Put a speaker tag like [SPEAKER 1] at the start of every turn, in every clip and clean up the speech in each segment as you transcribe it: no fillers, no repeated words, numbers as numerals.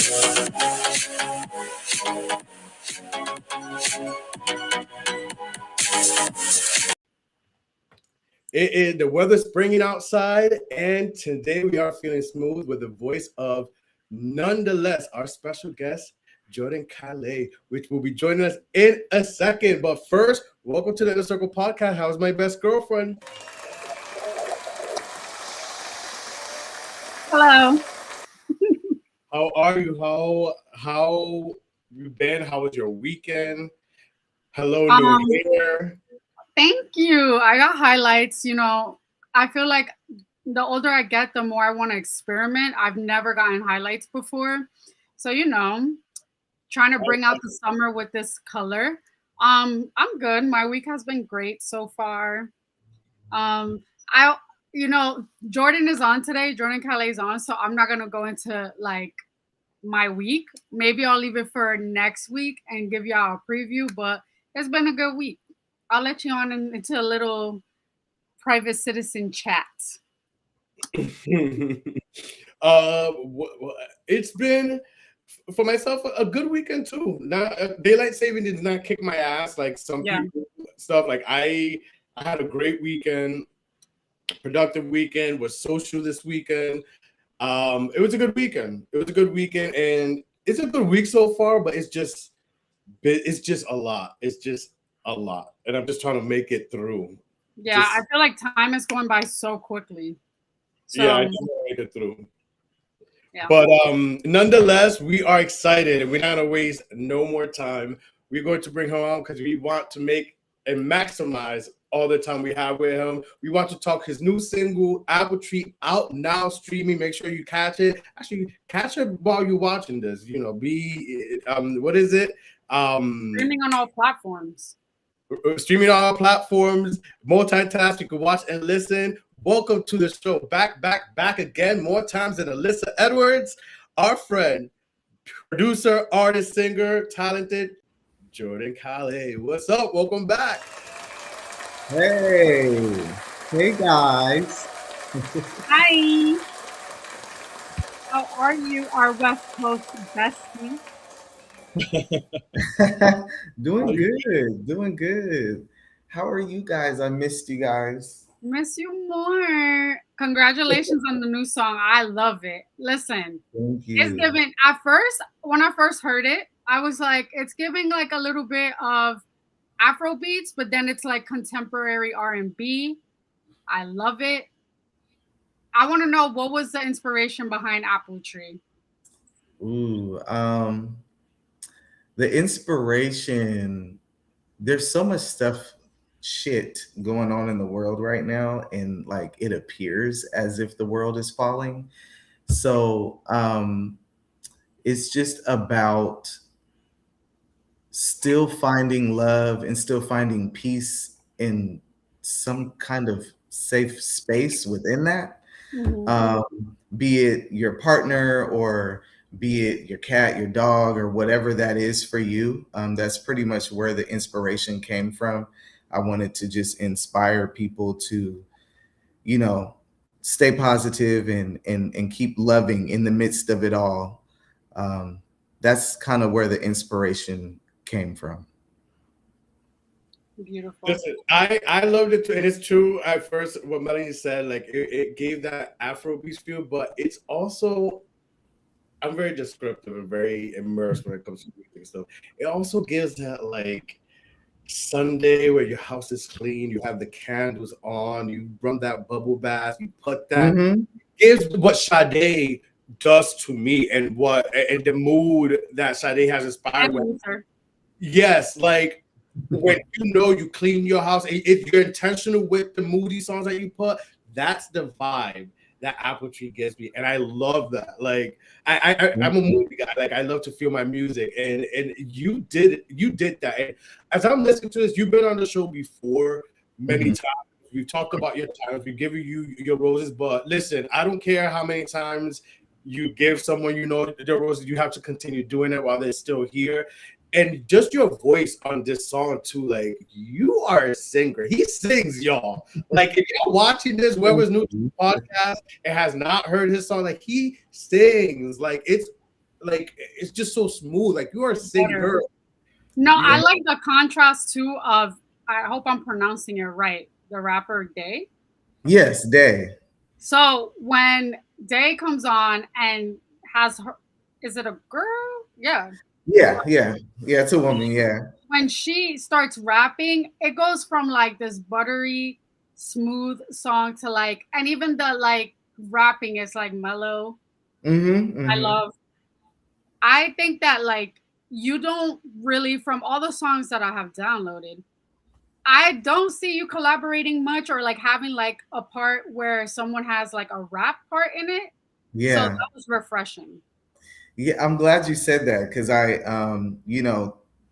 [SPEAKER 1] It is the weather's springing outside, and today we are feeling smooth with the voice of nonetheless our special guest, Jordan Kale, which will be joining us in a second. But first, welcome to the Inner Circle Podcast. How's my best girlfriend?
[SPEAKER 2] Hello.
[SPEAKER 1] How are you? How you been? How was your weekend? Hello, New Year.
[SPEAKER 2] Thank you. I got highlights. I feel like the older I get, the more I want to experiment. I've never gotten highlights before. So, trying to bring out the summer with this color. I'm good. My week has been great so far. I Jordan is on today. Jordan Calais is on, so I'm not gonna go into like my week. Maybe I'll leave it for next week and give y'all a preview, but it's been a good week. I'll let you on into a little private citizen chat.
[SPEAKER 1] It's been for myself a good weekend too. Now, daylight saving did not kick my ass like some people stuff. Like I had a great weekend, productive weekend. Was social this weekend. It was a good weekend. And it's a good week so far. But it's just a lot. It's just a lot, and I'm just trying to make it through.
[SPEAKER 2] Yeah, I feel like time is going by so quickly. So,
[SPEAKER 1] yeah, I just want to make it through. Yeah. But nonetheless, we are excited, and we're not going to waste no more time. We're going to bring him on because we want to make and maximize all the time we have with him. We want to talk his new single, Apple Tree, out now, streaming. Make sure you catch it. Actually, catch it while you're watching this. What is it?
[SPEAKER 2] Streaming on all platforms.
[SPEAKER 1] Streaming on all platforms, multitask. You can watch and listen. Welcome to the show. Back again, more times than Alyssa Edwards, our friend, producer, artist, singer, talented, Jordan Kale. What's up? Welcome back.
[SPEAKER 3] Hey guys.
[SPEAKER 2] Hi. How are you, our West Coast bestie?
[SPEAKER 3] Doing good. How are you guys? I missed you guys.
[SPEAKER 2] Miss you more. Congratulations on the new song. I love it. Listen,
[SPEAKER 3] thank you.
[SPEAKER 2] It's giving, when I first heard it, I was like, it's giving like a little bit of Afro beats, but then it's like contemporary R&B. I love it. I want to know, what was the inspiration behind Apple Tree?
[SPEAKER 3] The inspiration, there's so much shit going on in the world right now, and like it appears as if the world is falling. So it's just about still finding love and still finding peace in some kind of safe space within that. Mm-hmm. Be it your partner or be it your cat, your dog, or whatever that is for you. That's pretty much where the inspiration came from. I wanted to just inspire people to, stay positive and keep loving in the midst of it all. That's kind of where the inspiration came from.
[SPEAKER 2] Beautiful.
[SPEAKER 1] Listen, I loved it too. And it's true at first what Melanie said, like it gave that Afrobeat feel, but it's also, I'm very descriptive and very immersed when it comes to music stuff. It also gives that like Sunday where your house is clean, you have the candles on, you run that bubble bath, you put that. Mm-hmm. Gives what Sade does to me and the mood that Sade has inspired with. Yes, like when you clean your house, if you're intentional with the moody songs that you put, that's the vibe that Apple Tree gives me, and I love that. Like I'm a movie guy. Like I love to feel my music, and you did that. And as I'm listening to this, you've been on the show before many times. We've talked about your times. We've given you your roses, but listen, I don't care how many times you give someone their roses. You have to continue doing it while they're still here. And just your voice on this song too, like you are a singer. He sings, y'all. Like if you're watching this, whoever's new to the podcast and has not heard his song, like he sings. Like it's like it's just so smooth. Like you are a
[SPEAKER 2] Better.
[SPEAKER 1] singer.
[SPEAKER 2] No, I
[SPEAKER 1] Yeah.
[SPEAKER 2] like the contrast too of, I hope I'm pronouncing it right, the rapper Day.
[SPEAKER 3] Yes, Day.
[SPEAKER 2] So when Day comes on and has her, is it a girl? Yeah.
[SPEAKER 3] Yeah, yeah, yeah. It's a woman. Yeah.
[SPEAKER 2] When she starts rapping, it goes from like this buttery, smooth song to like, and even the like rapping is like mellow.
[SPEAKER 3] Mm-hmm.
[SPEAKER 2] I
[SPEAKER 3] Mm-hmm.
[SPEAKER 2] love. I think that like you don't really, from all the songs that I have downloaded, I don't see you collaborating much or like having like a part where someone has like a rap part in it. So
[SPEAKER 3] Yeah.
[SPEAKER 2] that was refreshing.
[SPEAKER 3] Yeah, I'm glad you said that because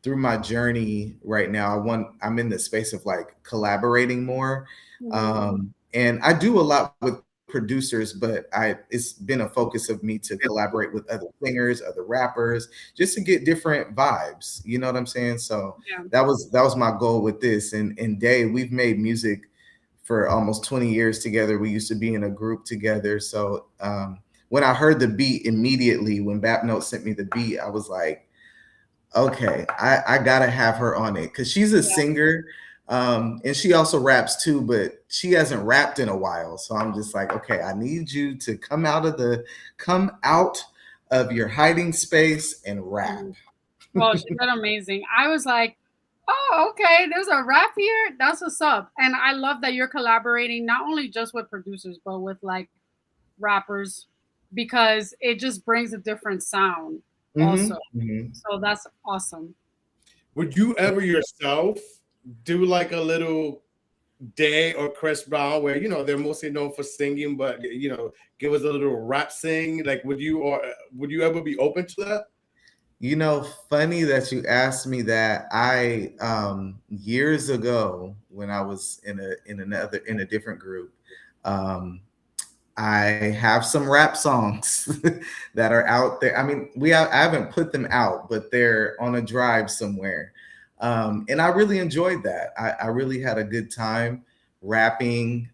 [SPEAKER 3] through my journey right now, I'm in the space of like collaborating more.
[SPEAKER 2] Mhm.
[SPEAKER 3] And I do a lot with producers, but it's been a focus of me to collaborate with other singers, other rappers, just to get different vibes. You know what I'm saying? So
[SPEAKER 2] Yeah.
[SPEAKER 3] that was my goal with this. And Day, we've made music for almost 20 years together. We used to be in a group together. So when I heard the beat immediately, when Bap Note sent me the beat, I was like, okay, I gotta have her on it because she's a
[SPEAKER 2] Yeah.
[SPEAKER 3] singer, and she also raps too, but she hasn't rapped in a while. So I'm just like, okay, I need you to come out of your hiding space and rap.
[SPEAKER 2] Mhm. Well, she did amazing. I was like, oh, okay, there's a rap here. That's what's up. And I love that you're collaborating not only just with producers, but with like rappers because it just brings a different sound
[SPEAKER 3] Hmm.
[SPEAKER 2] also.
[SPEAKER 3] Hmm.
[SPEAKER 2] So that's awesome.
[SPEAKER 1] Would you ever yourself do like a little Day or Chris Brown, where they're mostly known for singing, but give us a little rap sing? Like, would you ever be open to that?
[SPEAKER 3] Funny that you asked me that. I years ago when I was in a different group, um, I have some rap songs that are out there. I mean, I haven't put them out, but they're on a drive somewhere. And I really enjoyed that. I really had a good time rapping.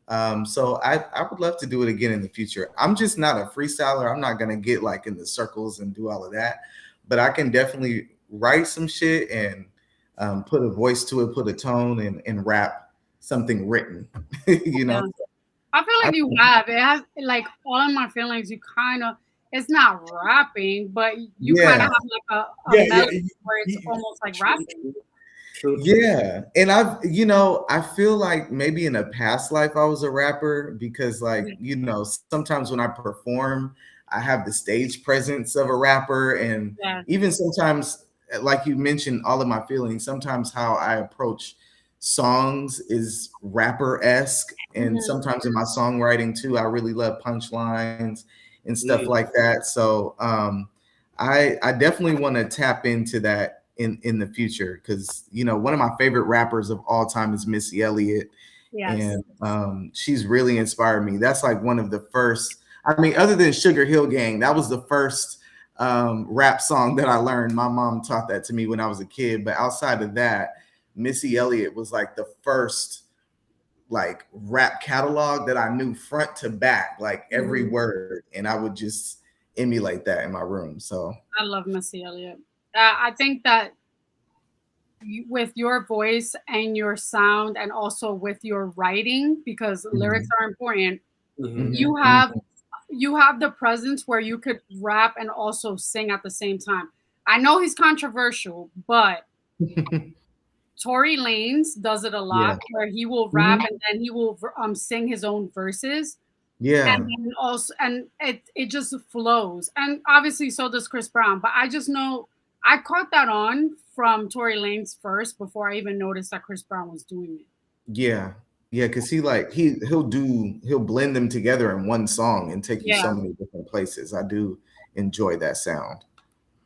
[SPEAKER 3] So I would love to do it again in the future. I'm just not a freestyler. I'm not gonna get like in the circles and do all of that, but I can definitely write some shit and put a voice to it, put a tone, and rap something written. you
[SPEAKER 2] Yeah.
[SPEAKER 3] know.
[SPEAKER 2] I feel
[SPEAKER 3] I,
[SPEAKER 2] like you have. It has like all of my feelings, you kind of, it's not rapping, but you kind
[SPEAKER 3] yeah.
[SPEAKER 2] of have like a
[SPEAKER 1] Yeah, yeah.
[SPEAKER 2] melody where it's almost like
[SPEAKER 1] True,
[SPEAKER 2] rapping.
[SPEAKER 1] true, true, true.
[SPEAKER 3] Yeah. And I feel like maybe in a past life I was a rapper because like,
[SPEAKER 2] Yeah.
[SPEAKER 3] sometimes when I perform, I have the stage presence of a rapper. And
[SPEAKER 2] Yeah.
[SPEAKER 3] even sometimes, like you mentioned, all of my feelings, sometimes how I approach songs is rapper-esque. And
[SPEAKER 2] Mhm.
[SPEAKER 3] sometimes in my songwriting too, I really love punchlines and stuff
[SPEAKER 1] Mm.
[SPEAKER 3] like that. So I definitely want to tap into that in the future because one of my favorite rappers of all time is Missy Elliott,
[SPEAKER 2] Yes.
[SPEAKER 3] and she's really inspired me. That's like one of the first. I mean, other than Sugar Hill Gang, that was the first rap song that I learned. My mom taught that to me when I was a kid. But outside of that, Missy Elliott was like the first like rap catalog that I knew front to back, like every
[SPEAKER 2] Mhm.
[SPEAKER 3] word, and I would just emulate that in my room. So
[SPEAKER 2] I love Missy Elliott. I think that with your voice and your sound, and also with your writing, because lyrics
[SPEAKER 3] mhm,
[SPEAKER 2] are important,
[SPEAKER 1] Mhm.
[SPEAKER 2] you
[SPEAKER 3] mhm,
[SPEAKER 2] have you have the presence where you could rap and also sing at the same time. I know he's controversial, but
[SPEAKER 3] mhm.
[SPEAKER 2] Tory Lanez does it a
[SPEAKER 3] Yeah.
[SPEAKER 2] lot where he will rap
[SPEAKER 3] Mhm.
[SPEAKER 2] and then he will sing his own verses, and
[SPEAKER 3] Yeah.
[SPEAKER 2] then also, and it just flows. And obviously so does Chris Brown, but I just know I caught that on from Tory Lanez first before I even noticed that Chris Brown was doing it.
[SPEAKER 3] Yeah. Yeah, because he'll blend them together in one song and take you
[SPEAKER 2] Yeah.
[SPEAKER 3] so many different places. I do enjoy that sound.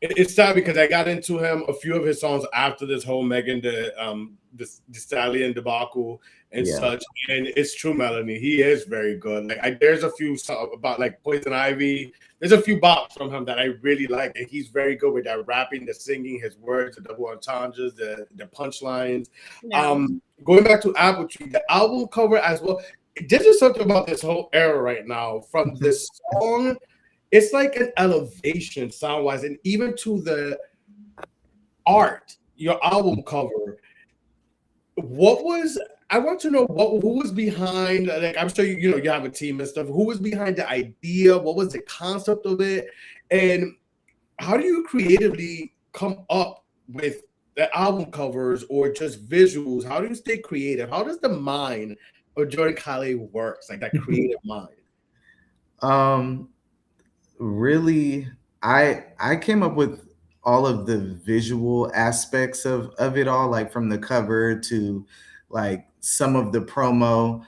[SPEAKER 1] It's sad because I got into him a few of his songs after this whole Megan the Stallion debacle and
[SPEAKER 3] Yeah.
[SPEAKER 1] such. And it's true, Melanie. He is very good. Like there's a few about like Poison Ivy. There's a few bops from him that I really like, and he's very good with that rapping, the singing, his words, the double entendres, the punchlines.
[SPEAKER 2] Yeah.
[SPEAKER 1] Going back to Apple Tree, the album cover as well. This is something about this whole era right now, from this song it's like an elevation sound wise, and even to the art, your album cover. What was I want to know who was behind, like I'm sure you know you have a team and stuff. Who was behind the idea? What was the concept of it? And how do you creatively come up with the album covers or just visuals? How do you stay creative? How does the mind of Jordan Kale works, like that creative mind?
[SPEAKER 3] Um, really, I came up with all of the visual aspects of it all, like from the cover to like some of the promo.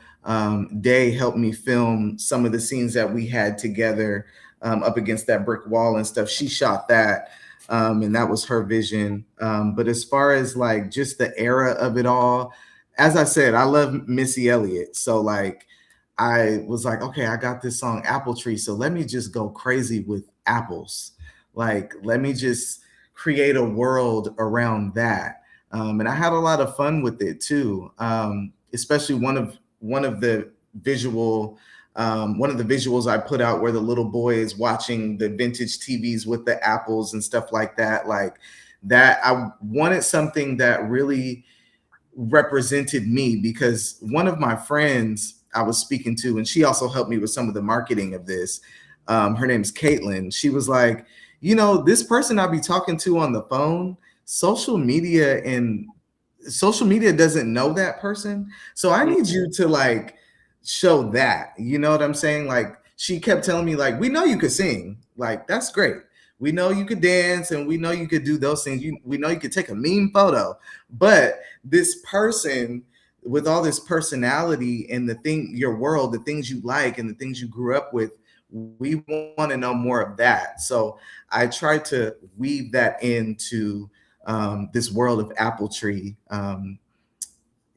[SPEAKER 3] Day helped me film some of the scenes that we had together, up against that brick wall and stuff. She shot that, and that was her vision. But as far as like just the era of it all, as I said, I love Missy Elliott, so like I was like, okay, I got this song Apple Tree, so let me just go crazy with apples. Like, let me just create a world around that. And I had a lot of fun with it too. Especially one of the visual one of the visuals I put out where the little boy is watching the vintage TVs with the apples and stuff like that. Like that, I wanted something that really represented me, because one of my friends I was speaking to, and she also helped me with some of the marketing of this. Her name's Caitlin. She was like, this person I be talking to on the phone, social media doesn't know that person. So I need you to like show that. You know what I'm saying? Like she kept telling me, like, we know you could sing. Like, that's great. We know you could dance and we know you could do those things. We know you could take a mean photo. But this person with all this personality and your world, the things you like and the things you grew up with, we want to know more of that. So I tried to weave that into this world of Apple Tree.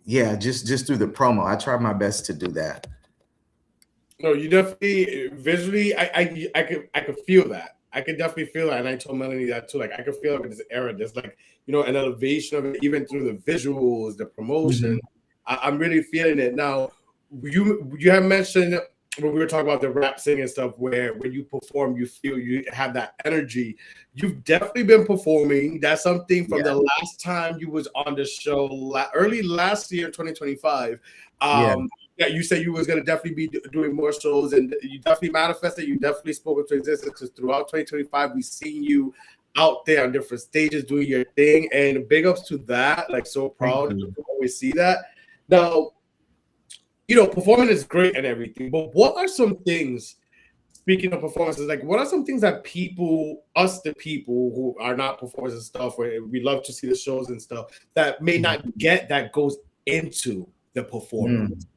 [SPEAKER 3] Yeah, just through the promo. I tried my best to do that.
[SPEAKER 1] No, you definitely visually. I could feel that. I could definitely feel that, and I told Melanie that too. Like I could feel like this era, there's like an elevation of it, even through the visuals, the promotion.
[SPEAKER 3] Mhm.
[SPEAKER 1] I'm really feeling it now. You have mentioned when we were talking about the rap singing stuff, where when you perform, you feel you have that energy. You've definitely been performing. That's something from
[SPEAKER 3] Yeah,
[SPEAKER 1] the last time you was on the show, early last year, 2025.
[SPEAKER 3] yeah.
[SPEAKER 1] Yeah, you said you was gonna definitely be doing more shows, and you definitely manifested. You definitely spoke into existence because throughout 2025, we've seen you out there on different stages doing your thing, and big ups to that. Like so
[SPEAKER 3] Thank
[SPEAKER 1] proud
[SPEAKER 3] you.
[SPEAKER 1] to always see that. Now, performing is great and everything, but what are some things? Speaking of performances, like what are some things that the people who are not performers and stuff, where we love to see the shows and stuff, that may not get that goes into the performance?
[SPEAKER 3] Mm.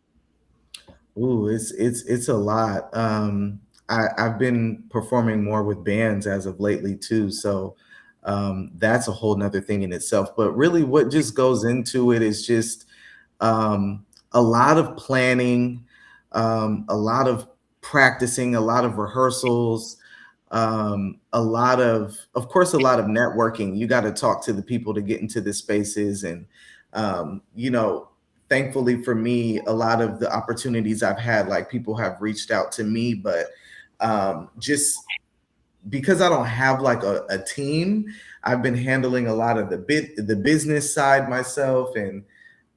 [SPEAKER 3] Ooh, it's a lot. I've been performing more with bands as of lately too, so that's a whole nother thing in itself. But really, what just goes into it is just a lot of planning, a lot of practicing, a lot of rehearsals, a lot of course, a lot of networking. You got to talk to the people to get into the spaces, and thankfully for me, a lot of the opportunities I've had, like people have reached out to me, but just because I don't have like a team, I've been handling a lot of the business side myself, and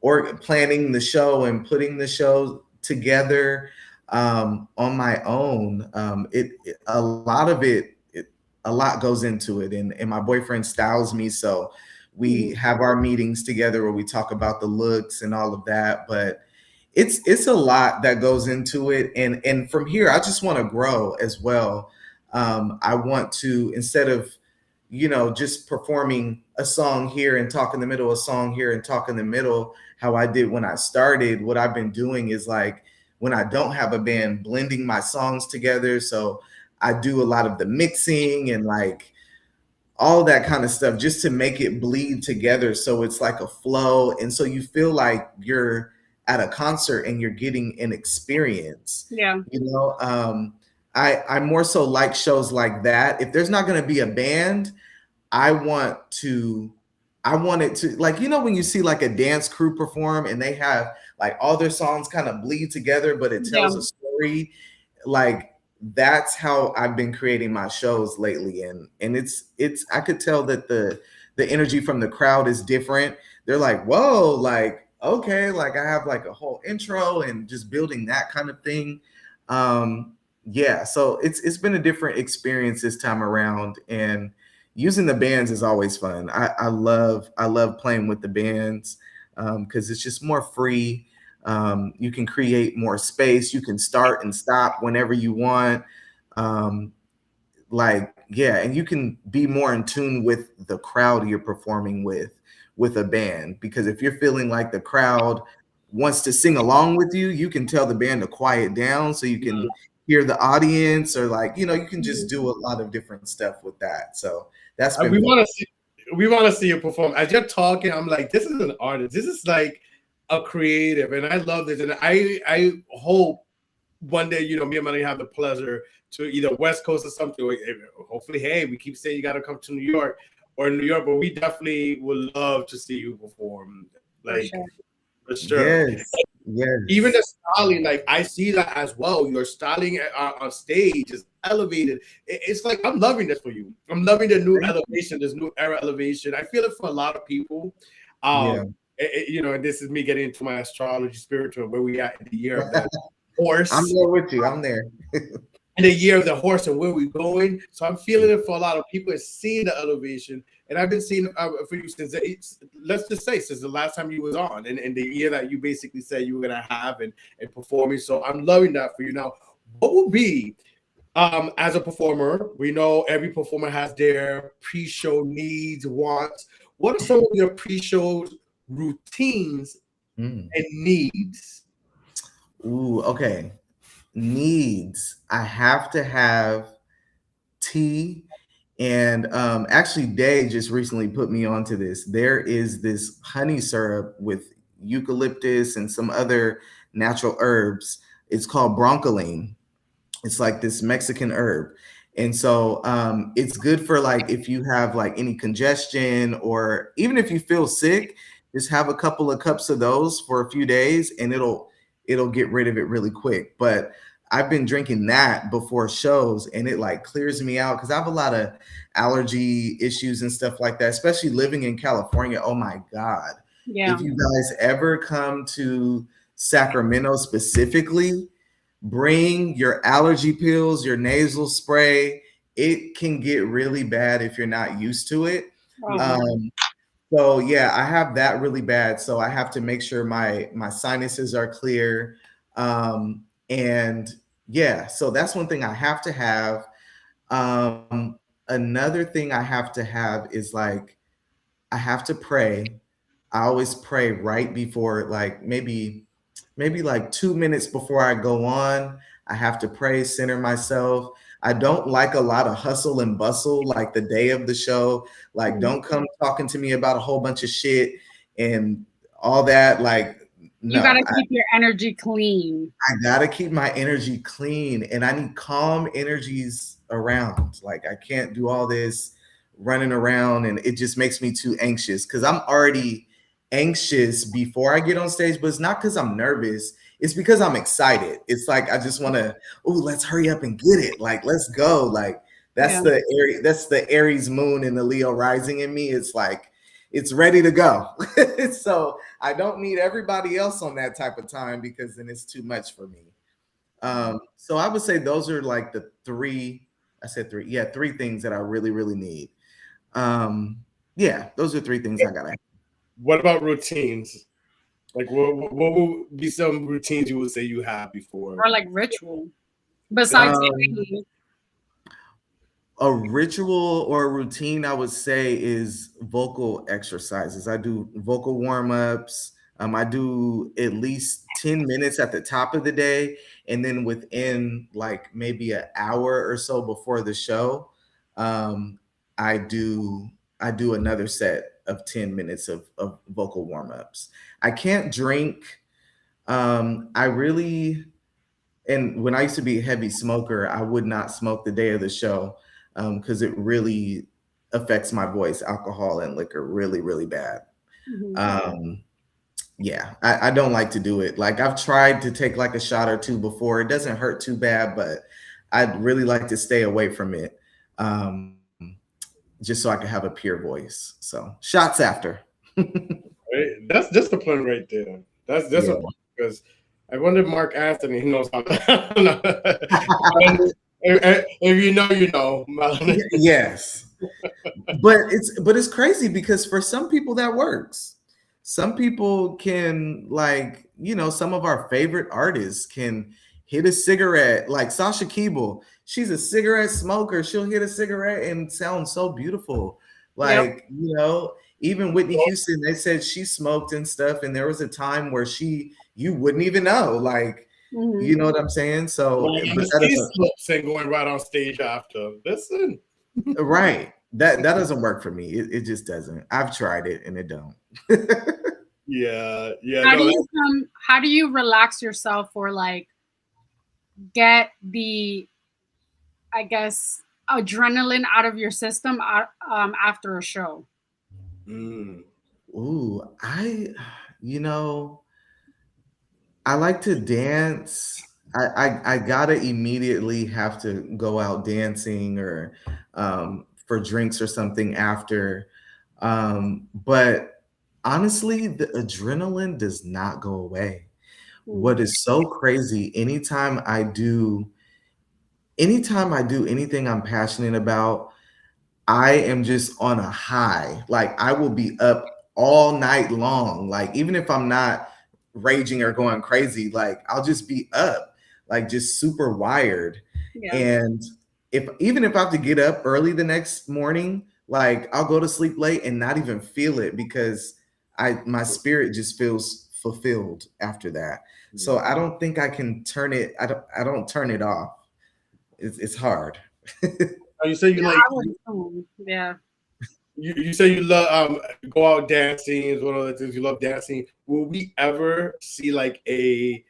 [SPEAKER 3] or planning the show and putting the show together on my own. A lot of a lot goes into it, and my boyfriend styles me, so we
[SPEAKER 2] Mhm.
[SPEAKER 3] have our meetings together where we talk about the looks and all of that. But it's a lot that goes into it, and from here I just want to grow as well. I want to, instead of just performing a song here and talk in the middle, a song here and talk in the middle, how I did when I started. What I've been doing is, like, when I don't have a band, blending my songs together. So I do a lot of the mixing and like all that kind of stuff just to make it bleed together, so it's like a flow, and so you feel like you're at a concert and you're getting an experience.
[SPEAKER 2] Yeah.
[SPEAKER 3] I more so like shows like that. If there's not going to be a band, I want to I want it to, like, when you see like a dance crew perform and they have like all their songs kind of bleed together, but it
[SPEAKER 2] Yeah.
[SPEAKER 3] tells a story. Like, that's how I've been creating my shows lately, and it's I could tell that the energy from the crowd is different. They're like, whoa, like okay, like I have like a whole intro and just building that kind of thing. Yeah, so it's been a different experience this time around, and using the bands is always fun. I love playing with the bands because it's just more free. You can create more space. You can start and stop whenever you want. Um, like yeah, and you can be more in tune with the crowd you're performing with a band, because if you're feeling like the crowd wants to sing along with you, you can tell the band to quiet down so you can hear the audience, or like you can just do a lot of different stuff with that. So that's been
[SPEAKER 1] We
[SPEAKER 3] fun.
[SPEAKER 1] want to see. We want to see you perform. As you're talking, I'm like, this is an artist. This is like a creative, and I love this. And I hope one day, me and Melanie have the pleasure to either West Coast or something. Or hopefully, hey, we keep saying you got to come to New York or New York, but we definitely would love to see you perform. Like for sure.
[SPEAKER 3] Yes, yes.
[SPEAKER 1] Even the styling, like I see that as well. Your styling on stage is elevated. It's like I'm loving this for you. I'm loving the new elevation, this new era elevation. I feel it for a lot of people.
[SPEAKER 3] Yeah.
[SPEAKER 1] And this is me getting into my astrology spiritual, where we at in the year of the horse.
[SPEAKER 3] I'm there with you. I'm there.
[SPEAKER 1] In the year of the horse and where we're going. So I'm feeling it for a lot of people and seeing the elevation. And I've been seeing for you since let's just say since the last time you was on, and the year that you basically said you were gonna have and performing. So I'm loving that for you. Now, what will be as a performer? We know every performer has their pre-show needs, wants. What are some of your pre-show routines and needs?
[SPEAKER 3] Ooh, okay. Needs. I have to have tea. And actually, Day just recently put me onto this. There is this honey syrup with eucalyptus and some other natural herbs. It's called broncholine. It's like this Mexican herb. And so it's good for like if you have like any congestion, or even if you feel sick, just have a couple of cups of those for a few days and it'll get rid of it really quick. But I've been drinking that before shows and it like clears me out because I have a lot of allergy issues and stuff like that, especially living in California. Oh my God.
[SPEAKER 2] Yeah.
[SPEAKER 3] If you guys ever come to Sacramento specifically, bring your allergy pills, your nasal spray. It can get really bad if you're not used to it. So yeah, I have that really bad. So I have to make sure my sinuses are clear. And yeah, so that's one thing I have to have. Another thing I have to have is like I have to pray. I always pray right before, like maybe like 2 minutes before I go on. I have to pray, center myself. I don't like a lot of hustle and bustle like the day of the show. Like, don't come talking to me about a whole bunch of shit and all that. Like, no,
[SPEAKER 2] you gotta keep your energy clean.
[SPEAKER 3] I gotta keep my energy clean, and I need calm energies around. Like, I can't do all this running around, and it just makes me too anxious because I'm already anxious before I get on stage, but it's not because I'm nervous. It's because I'm excited. It's like I just want to, oh, let's hurry up and get it. Like, let's go. Like that's the Aries moon and the Leo rising in me. It's like it's ready to go. So I don't need everybody else on that type of time because then it's too much for me. So I would say those are like the three. I said three. Yeah, three things that I really, really need. Yeah, those are three things I gotta have.
[SPEAKER 1] What about routines? Like, what would be some routines you would say you have before?
[SPEAKER 2] Or like ritual, besides
[SPEAKER 3] a ritual or a routine, I would say, is vocal exercises. I do vocal warm-ups. I do at least 10 minutes at the top of the day. And then within like maybe an hour or so before the show, I do another set of 10 minutes of vocal warm-ups. I can't drink. I really, and when I used to be a heavy smoker, I would not smoke the day of the show because it really affects my voice, alcohol and liquor, really, really bad. Yeah, I don't like to do it. Like I've tried to take like a shot or two before. It doesn't hurt too bad, but I'd really like to stay away from it, just so I could have a pure voice. So shots after.
[SPEAKER 1] Right? That's just the point right there. That's
[SPEAKER 3] Yeah.
[SPEAKER 1] a point because I wonder if Mark Anthony he knows how to. If you know, you know.
[SPEAKER 3] Yes. But it's crazy because for some people that works. Some people can, like, some of our favorite artists can hit a cigarette, like Sasha Keeble. She's a cigarette smoker. She'll hit a cigarette and sound so beautiful.
[SPEAKER 2] Yep.
[SPEAKER 3] Like, even Whitney Houston, they said she smoked and stuff, and there was a time where you wouldn't even know, like, you know what I'm saying? So, but that
[SPEAKER 1] slips and going right on stage after. Listen.
[SPEAKER 3] right. That doesn't work for me. It just doesn't. I've tried it and it don't.
[SPEAKER 1] Yeah.
[SPEAKER 2] How do you relax yourself or like get the, I guess, adrenaline out of your system after a show?
[SPEAKER 3] Ooh, I like to dance. I gotta immediately have to go out dancing or for drinks or something after. But honestly, the adrenaline does not go away. What is so crazy, anytime I do anything I'm passionate about, I am just on a high. Like, I will be up all night long. Like, even if I'm not raging or going crazy, like, I'll just be up, like, just super wired.
[SPEAKER 2] Yeah.
[SPEAKER 3] And even if I have to get up early the next morning, like, I'll go to sleep late and not even feel it because my spirit just feels fulfilled after that. So I don't think I can turn it. I don't turn it off. It's hard.
[SPEAKER 1] You say you
[SPEAKER 2] yeah.
[SPEAKER 1] You say you love go out dancing is one of the things you love dancing. Will we ever see like a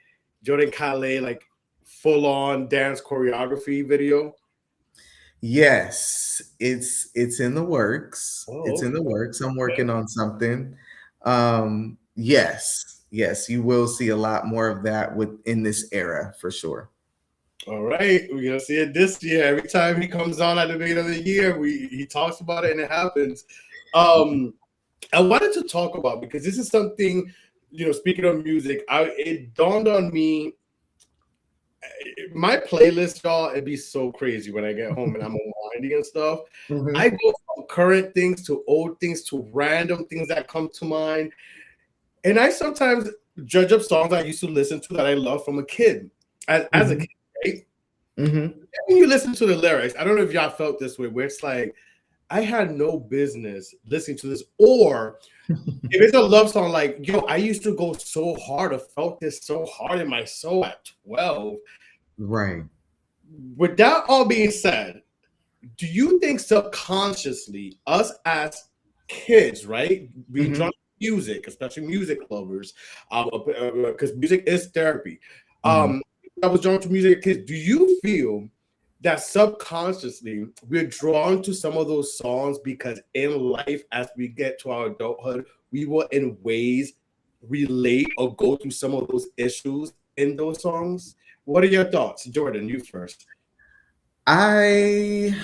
[SPEAKER 1] Jordan Kale like full on dance choreography video?
[SPEAKER 3] Yes, it's in the works. It's in the works. I'm working on something. Yes, you will see a lot more of that in this era for sure.
[SPEAKER 1] All right, we're gonna see it this year. Every time he comes on at the beginning of the year, he talks about it and it happens. I wanted to talk about because this is something, speaking of music, it dawned on me. My playlist, y'all, it'd be so crazy when I get home and I'm unwinding and stuff.
[SPEAKER 3] Mhm.
[SPEAKER 1] I go from current things to old things to random things that come to mind. And I sometimes judge up songs I used to listen to that I love from a kid, as a kid, right?
[SPEAKER 3] Mm-hmm.
[SPEAKER 1] When you listen to the lyrics, I don't know if y'all felt this way, where it's like, I had no business listening to this. Or if it's a love song, like, yo, I used to go so hard, I felt this so hard in my soul at 12.
[SPEAKER 3] Right.
[SPEAKER 1] With that all being said, do you think subconsciously, us as kids, right, being drawn to music, especially music lovers, because music is therapy, I was drawn to music kids. Do you feel that subconsciously we're drawn to some of those songs because in life, as we get to our adulthood, we will in ways relate or go through some of those issues in those songs? What are your thoughts, Jordan? You first.
[SPEAKER 3] I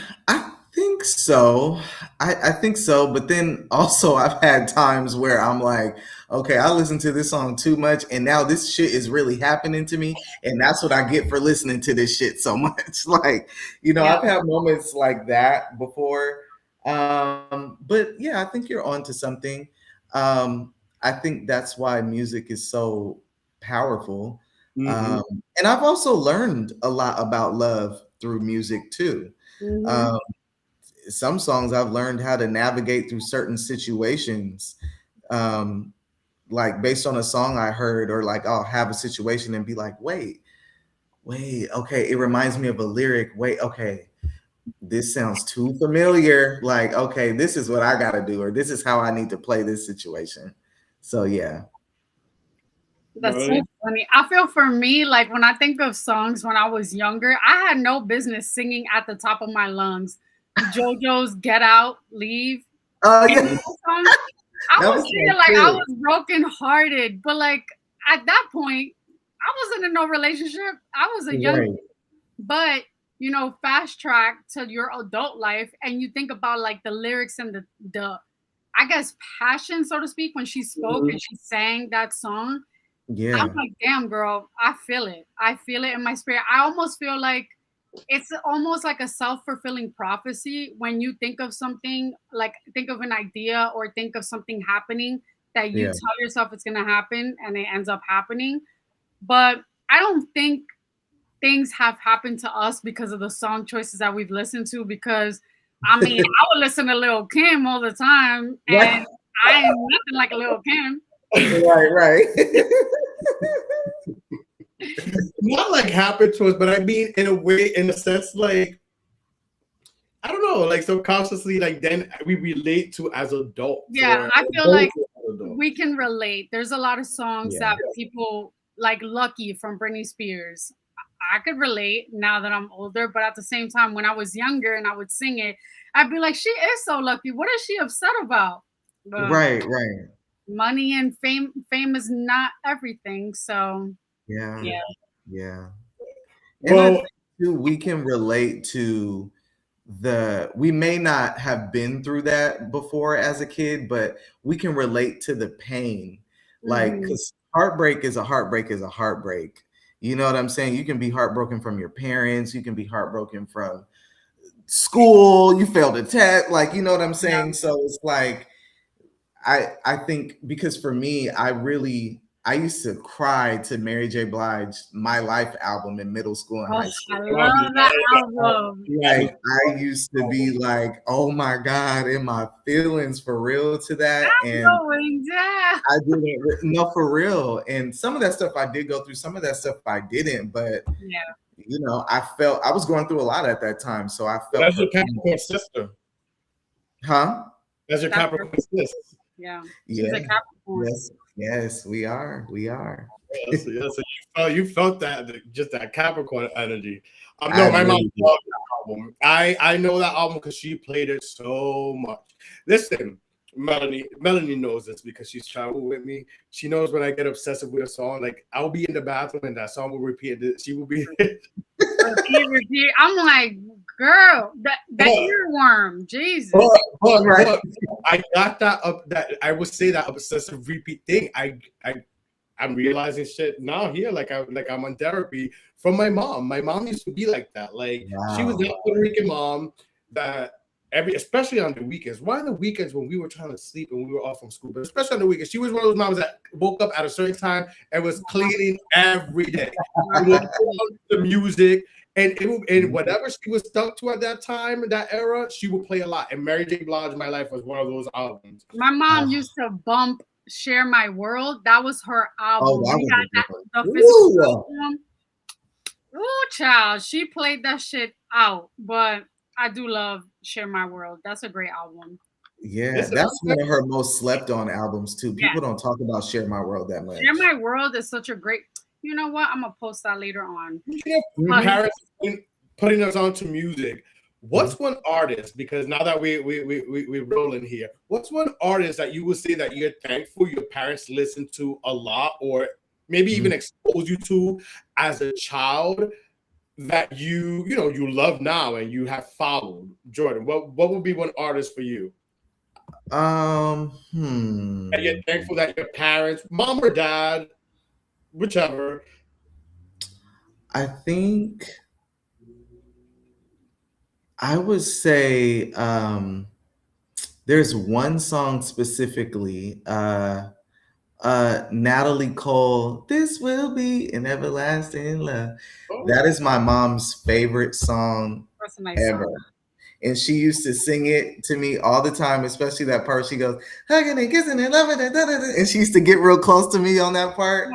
[SPEAKER 3] think so. I think so. But then also I've had times where I'm like, okay, I listened to this song too much, and now this shit is really happening to me, and that's what I get for listening to this shit so much. Like, I've had moments like that before. But yeah, I think you're onto something. I think that's why music is so powerful. And I've also learned a lot about love through music too. Some songs I've learned how to navigate through certain situations, like based on a song I heard, or like I'll have a situation and be like, wait, okay, it reminds me of a lyric. Wait, okay, this sounds too familiar. Like, okay, this is what I got to do, or this is how I need to play this situation. So yeah.
[SPEAKER 2] That's so funny. I feel for me, like when I think of songs when I was younger, I had no business singing at the top of my lungs. JoJo's Get Out, Leave.
[SPEAKER 3] Oh yeah.
[SPEAKER 2] I was singing like I was brokenhearted, but like at that point, I wasn't in no relationship. I was a young, but fast track to your adult life, and you think about like the lyrics and the I guess passion, so to speak, when she spoke and she sang that song. I'm
[SPEAKER 3] Yeah.
[SPEAKER 2] like, damn, girl, I feel it. I feel it in my spirit. I almost feel like it's almost like a self-fulfilling prophecy when you think of something, like think of an idea or think of something happening that you
[SPEAKER 3] Yeah.
[SPEAKER 2] tell yourself it's going to happen and it ends up happening. But I don't think things have happened to us because of the song choices that we've listened to. Because I mean, I would listen to Lil Kim all the time,
[SPEAKER 3] Right.
[SPEAKER 2] and I ain't nothing like a Lil Kim.
[SPEAKER 3] Right.
[SPEAKER 1] Not like happened to us, but I mean, in a way, in a sense, like I don't know, like subconsciously, like then we relate to as adults.
[SPEAKER 2] Yeah,
[SPEAKER 1] Or
[SPEAKER 2] I feel like
[SPEAKER 1] adults.
[SPEAKER 2] we can relate. There's a lot of songs
[SPEAKER 3] Yeah.
[SPEAKER 2] that people like, Lucky from Britney Spears. I could relate now that I'm older, but at the same time, when I was younger and I would sing it, I'd be like, she is so lucky. What is she upset about? But
[SPEAKER 3] Right.
[SPEAKER 2] money and fame is not everything. So
[SPEAKER 3] Yeah.
[SPEAKER 2] yeah.
[SPEAKER 3] Yeah. And I
[SPEAKER 1] Well,
[SPEAKER 3] think too, we can relate to we may not have been through that before as a kid, but we can relate to the pain. Like,
[SPEAKER 2] Mhm.
[SPEAKER 3] because heartbreak is a heartbreak is a heartbreak. You know what I'm saying? You can be heartbroken from your parents, you can be heartbroken from school, you failed a test, like, you know what I'm saying? So it's like I think because for me, I used to cry to Mary J. Blige My Life album in middle school and
[SPEAKER 2] Oh,
[SPEAKER 3] high school.
[SPEAKER 2] I love that album.
[SPEAKER 3] Like I used to be like, oh my God, in my feelings for real to that. And
[SPEAKER 2] Going down.
[SPEAKER 3] I didn't no for real. And some of that stuff I did go through, some of that stuff I didn't, but
[SPEAKER 2] Yeah.
[SPEAKER 3] you know, I was going through a lot at that time. So I felt
[SPEAKER 1] that's
[SPEAKER 3] her
[SPEAKER 1] your
[SPEAKER 3] pain.
[SPEAKER 1] Capricorn sister.
[SPEAKER 3] Huh?
[SPEAKER 1] That's your
[SPEAKER 2] That's
[SPEAKER 1] Capricorn sister.
[SPEAKER 2] Yeah. She's
[SPEAKER 3] Yeah.
[SPEAKER 2] a Capricorn.
[SPEAKER 3] Yes, we are. We are.
[SPEAKER 1] Yes, yes. You felt that just that Capricorn energy.
[SPEAKER 3] I
[SPEAKER 1] No, my mom
[SPEAKER 3] really did.
[SPEAKER 1] loved that album. I know that album because she played it so much. Listen, Melanie knows this because she's traveled with me. She knows when I get obsessive with a song, like I'll be in the bathroom and that song will repeat. She will be.
[SPEAKER 2] Repeat. I'm like, girl, that earworm, Jesus.
[SPEAKER 1] But I got that up. That I would say that obsessive repeat thing. I'm realizing shit now here, like I'm on therapy from my mom. My mom used to be like that. Like she was that Puerto Rican mom that especially on the weekends. Why on the weekends when we were trying to sleep and we were off from school, but especially on the weekends, she was one of those moms that woke up at a certain time and was cleaning every day. The music and whatever she was stuck to at that time, that era, she would play a lot. And Mary J. Blige, My Life was one of those albums.
[SPEAKER 2] My mom used to bump Share My World. That was her album.
[SPEAKER 3] Oh, that
[SPEAKER 2] We
[SPEAKER 3] was
[SPEAKER 2] had
[SPEAKER 3] a good
[SPEAKER 2] the
[SPEAKER 3] one.
[SPEAKER 2] physical album. Ooh, child. She played that shit out. But I do love Share My World. That's a great album.
[SPEAKER 3] Yeah,
[SPEAKER 1] Listen,
[SPEAKER 3] that's one of her most slept on albums too. People don't talk about Share My World that much.
[SPEAKER 2] Share My World is such a great. You know what? I'm gonna post that later on.
[SPEAKER 1] Paris putting us on to music. What's one artist? Because now that we're rolling here, what's one artist that you would say that you're thankful your parents listened to a lot, or maybe even exposed you to as a child that you love now and you have followed? Jordan, what would be one artist for you? And you're thankful that your parents, mom or dad, whichever.
[SPEAKER 3] I think I would say there's one song specifically, Natalie Cole, This Will Be an Everlasting Love. That is my mom's favorite song ever. Song. And she used to sing it to me all the time, especially that part. She goes, hugging and kissing and loving it. And she used to get real close to me on that part.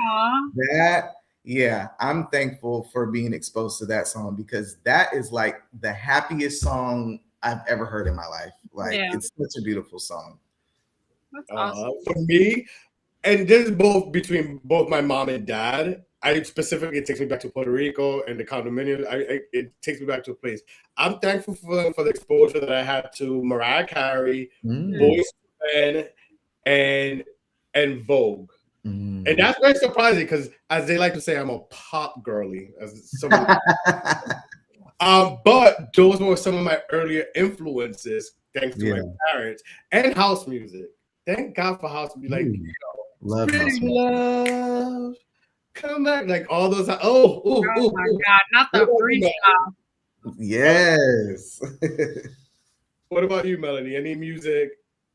[SPEAKER 3] Yeah, I'm thankful for being exposed to that song because that is like the happiest song I've ever heard in my life. Like, it's such a beautiful song.
[SPEAKER 2] That's awesome.
[SPEAKER 1] For me, and this is between both my mom and dad. It takes me back to Puerto Rico and the condominium. It takes me back to a place. I'm thankful for the exposure that I had to Mariah Carey, Boyz II Men, and Vogue. And that's very surprising because, as they like to say, I'm a pop girly. But those were some of my earlier influences, thanks to my
[SPEAKER 3] Yeah.
[SPEAKER 1] parents, and house music. Thank God for house music. Like,
[SPEAKER 3] Love house
[SPEAKER 1] pretty
[SPEAKER 3] music.
[SPEAKER 1] love, come back, like all those. Oh,
[SPEAKER 2] Oh my God, not the freestyle.
[SPEAKER 3] Yes.
[SPEAKER 1] What about you, Melanie? Any music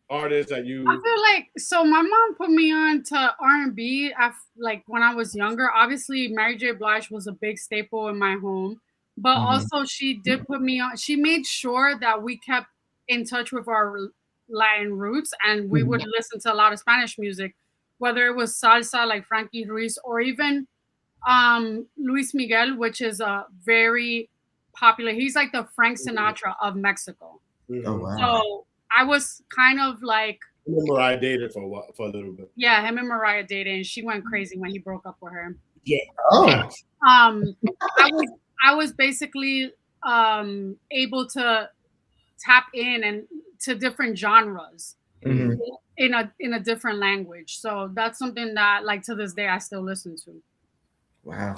[SPEAKER 1] artists that
[SPEAKER 2] I
[SPEAKER 1] you?
[SPEAKER 2] feel like so. My mom put me on to R&B. Like when I was younger. Obviously, Mary J. Blige was a big staple in my home, but also she did put me on. She made sure that we kept in touch with our Latin roots, and we would listen to a lot of Spanish music, whether it was salsa like Frankie Ruiz or even Luis Miguel, which is a very popular. He's like the Frank Sinatra of Mexico.
[SPEAKER 3] Oh wow.
[SPEAKER 2] So I was kind of like,
[SPEAKER 1] Mariah dated for a while, for a little bit.
[SPEAKER 2] yeah, him and Mariah dated, and she went crazy when he broke up with her.
[SPEAKER 1] Yeah.
[SPEAKER 3] Oh.
[SPEAKER 2] I was basically able to tap in and to different genres in a different language. So that's something that, like, to this day I still listen to.
[SPEAKER 3] Wow.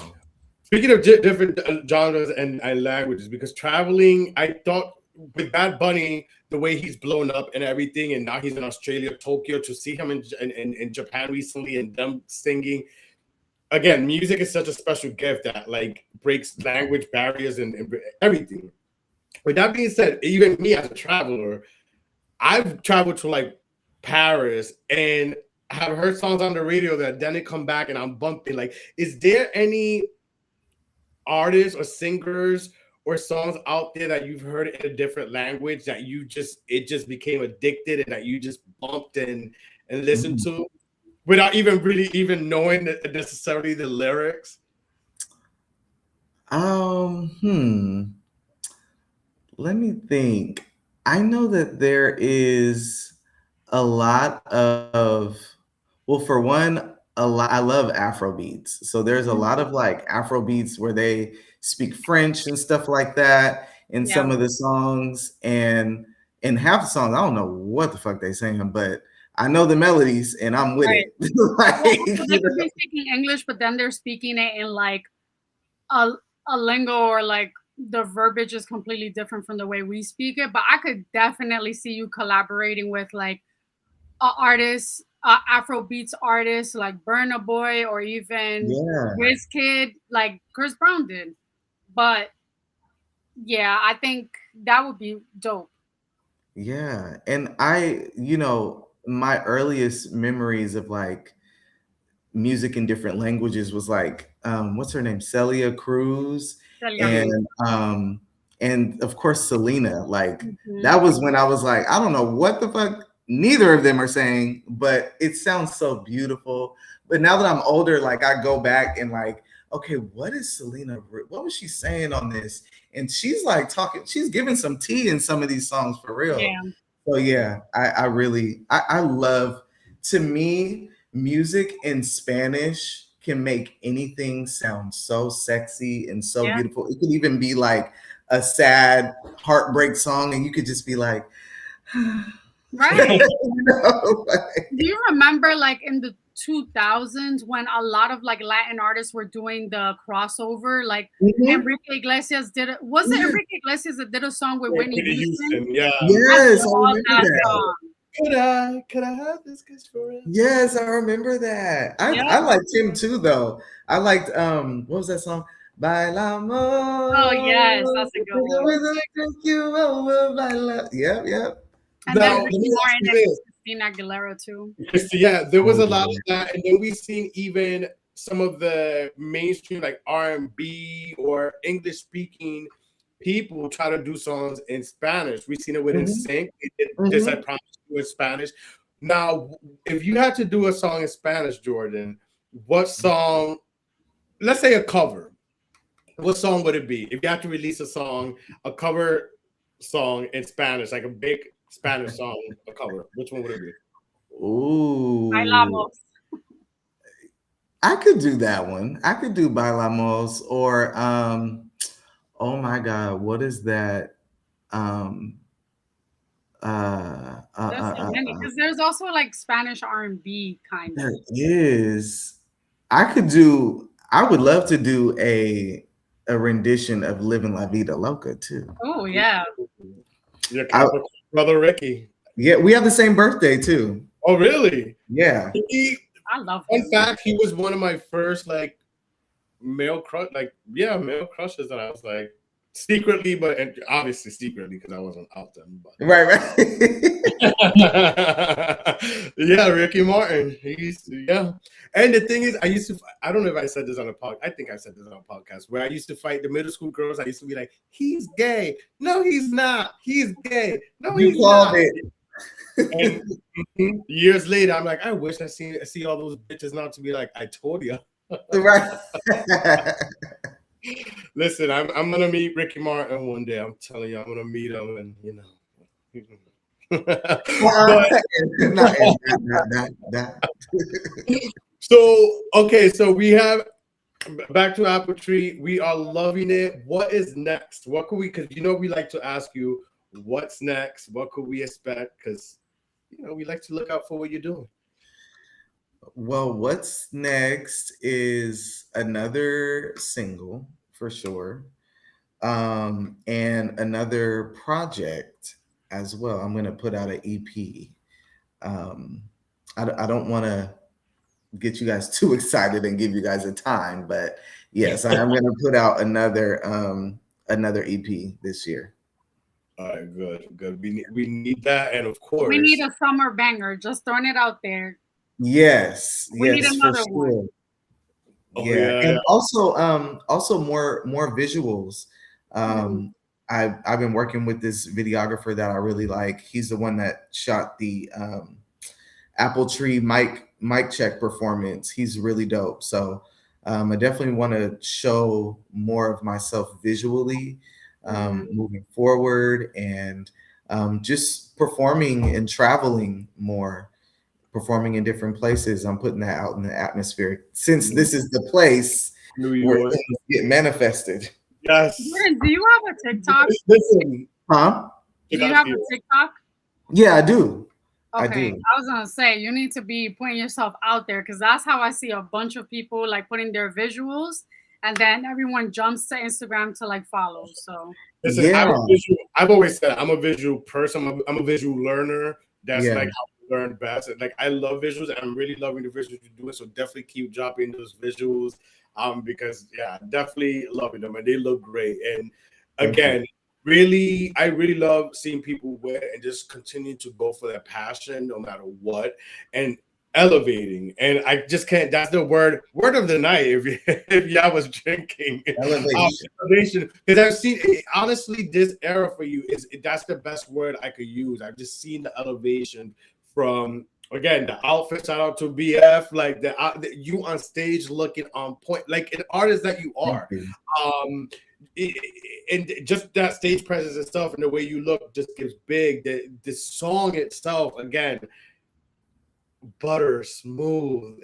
[SPEAKER 1] Speaking of different genres and languages, because traveling, I thought with Bad Bunny, the way he's blown up and everything, and now he's in Australia, Tokyo, to see him in Japan recently and them singing. Again, music is such a special gift that like breaks language barriers and everything. With that being said, even me as a traveler, I've traveled to like Paris and have heard songs on the radio that then they come back and I'm bumping. Like, is there any artists or singers or songs out there that you've heard in a different language that it just became addicted and that you just bumped and listened to without even really even knowing necessarily the lyrics?
[SPEAKER 3] Let me think. I know that there is a lot of, well, for one, I love Afro beats. So there's a lot of like Afro beats where they speak French and stuff like that in some of the songs, and in half the songs, I don't know what the fuck they saying, but I know the melodies and I'm with it.
[SPEAKER 2] Like, they could be speaking English, but then they're speaking it in like a lingo, or like the verbiage is completely different from the way we speak it. But I could definitely see you collaborating with like artists, Afro beats artists like Burna Boy, or even Wizkid, like Chris Brown did. But yeah, I think that would be dope.
[SPEAKER 3] Yeah. And my earliest memories of like music in different languages was like, what's her name? Celia Cruz. And of course Selena. Like that was when I was like, I don't know what the fuck neither of them are saying, but it sounds so beautiful. But now that I'm older, like I go back and like, okay, what was she saying on this? And she's like she's giving some tea in some of these songs for real.
[SPEAKER 2] Yeah.
[SPEAKER 3] So yeah, I love, to me, music in Spanish can make anything sound so sexy and so beautiful. It could even be like a sad heartbreak song and you could just be like,
[SPEAKER 2] right. Do you remember like in the 2000s when a lot of like Latin artists were doing the crossover? Like Enrique Iglesias did it. Was it Enrique Iglesias that did a song with Whitney Houston?
[SPEAKER 1] Yeah.
[SPEAKER 3] Yes, I remember that.
[SPEAKER 1] Song. Could I have this kiss forever?
[SPEAKER 3] Yes, I remember that. I liked him too, though. I liked what was that song? Bailamos.
[SPEAKER 2] Oh yes, that's a good
[SPEAKER 3] one. Yep.
[SPEAKER 2] And then Ricky Martin and Christina Aguilera too.
[SPEAKER 1] Yeah, there was a lot of that, and then we've seen even some of the mainstream like R&B or English speaking people try to do songs in Spanish. We've seen it with NSYNC. Just I Promise You in Spanish. Now, if you had to do a song in Spanish, Jordan, what song? Let's say a cover. What song would it be? If you had to release a cover song in Spanish, like a big Spanish song, a cover, which one would it be?
[SPEAKER 3] Ooh,
[SPEAKER 2] Bailamos.
[SPEAKER 3] I could do that one. I could do Bailamos, or oh my God, what is that?
[SPEAKER 2] Because there's also like Spanish R&B kind of.
[SPEAKER 3] There is. I would love to do a a rendition of "Living La Vida Loca" too.
[SPEAKER 2] Oh yeah.
[SPEAKER 1] Your
[SPEAKER 3] I,
[SPEAKER 1] Capricorn brother Ricky.
[SPEAKER 3] yeah, we have the same birthday too.
[SPEAKER 1] Oh, really?
[SPEAKER 3] Yeah.
[SPEAKER 2] I love
[SPEAKER 1] In
[SPEAKER 2] him.
[SPEAKER 1] fact, he was one of my first like male crush, male crushes that I was like secretly, but and obviously secretly because I wasn't out them. But
[SPEAKER 3] Right.
[SPEAKER 1] yeah, Ricky Martin. Yeah. And the thing is, I don't know if I said this on a podcast. I think I said this on a podcast where I used to fight the middle school girls. I used to be like, he's gay. No, he's not. He's gay. No,
[SPEAKER 3] You
[SPEAKER 1] he's
[SPEAKER 3] called
[SPEAKER 1] not.
[SPEAKER 3] it.
[SPEAKER 1] And years later, I'm like, I wish I see all those bitches now to be like, I told you.
[SPEAKER 3] Right.
[SPEAKER 1] Listen, I'm gonna meet Ricky Martin one day. I'm telling you, I'm gonna meet him, and you know. So we have back to Apple Tree. We are loving it. What is next? What could we? Because we like to ask you what's next. What could we expect? Because we like to look out for what you're doing.
[SPEAKER 3] Well, what's next is another single for sure, and another project as well. I'm going to put out an EP. I don't want to get you guys too excited and give you guys a time, but yes, I am going to put out another EP this year.
[SPEAKER 1] All right, good. We need that, and of course,
[SPEAKER 2] we need a summer banger. Just throwing it out there.
[SPEAKER 3] Yes,
[SPEAKER 2] we need another one.
[SPEAKER 1] Oh,
[SPEAKER 3] yeah, and also more visuals. I've been working with this videographer that I really like. He's the one that shot the Apple Tree mic check performance. He's really dope. So I definitely want to show more of myself visually moving forward, and just performing and traveling more. Performing in different places. I'm putting that out in the atmosphere since this is the place where things get manifested.
[SPEAKER 1] Yes.
[SPEAKER 2] Do you have a TikTok?
[SPEAKER 3] Listen, huh?
[SPEAKER 2] Do you have a TikTok?
[SPEAKER 3] Yeah, I do.
[SPEAKER 2] Okay.
[SPEAKER 3] I do.
[SPEAKER 2] I was gonna say you need to be putting yourself out there, because that's how I see a bunch of people like putting their visuals, and then everyone jumps to Instagram to like follow. So
[SPEAKER 1] listen, yeah. I've always said I'm a visual person. I'm a visual learner. That's like how learn best. Like I love visuals, and I'm really loving the visuals you're doing. So definitely keep dropping those visuals, because definitely loving them, and they look great. And again, I really love seeing people wear and just continue to go for their passion no matter what, and elevating. And I just can't. That's the word of the night. If y'all was drinking, elevation. Because I've seen honestly, this era for you that's the best word I could use. I've just seen the elevation. From again the outfit, shout out to BF, like the you on stage looking on point, like an artist that you are, and just that stage presence and stuff, and the way you look just gives big. The song itself, again, butter smooth.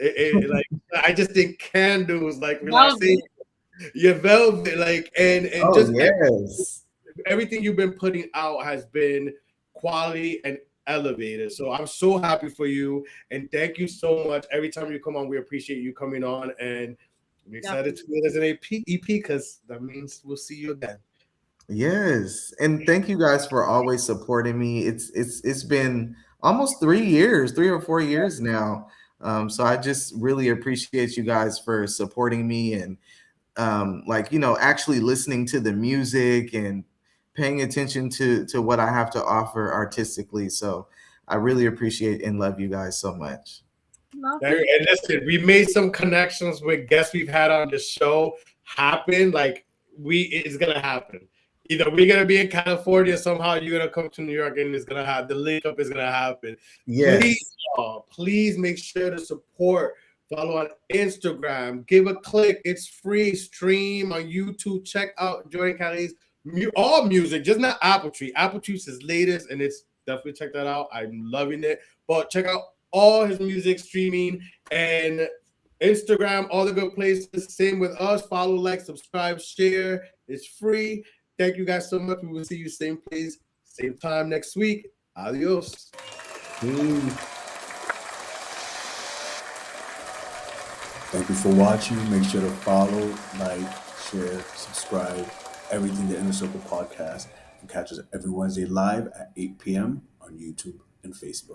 [SPEAKER 1] Like I just think candles, like relaxation, your velvet, like and just everything you've been putting out has been quality and elevated. So I'm so happy for you, and thank you so much. Every time you come on, we appreciate you coming on, and we're excited to do it as an EP because that means we'll see you again.
[SPEAKER 3] Yes, and thank you guys for always supporting me. It's been almost 3 or 4 years now. So I just really appreciate you guys for supporting me, and actually listening to the music and paying attention to what I have to offer artistically. So I really appreciate and love you guys so much.
[SPEAKER 1] And listen, we made some connections with guests we've had on the show happen. Like it's gonna happen. Either we're gonna be in California somehow, you're gonna come to New York, and it's gonna happen. The link up is gonna happen. Yes. Please make sure to support. Follow on Instagram. Give a click. It's free. Stream on YouTube. Check out Jordan Kale's all music, just not Apple Tree. Apple Tree's his latest, and it's definitely check that out. I'm loving it. But check out all his music streaming and Instagram, all the good places. Same with us. Follow, like, subscribe, share. It's free. Thank you guys so much. We will see you same place, same time next week. Adios.
[SPEAKER 4] Thank you for watching. Make sure to follow, like, share, subscribe, everything the Inner Circle podcast, and catch us every Wednesday live at 8 p.m. on YouTube and Facebook.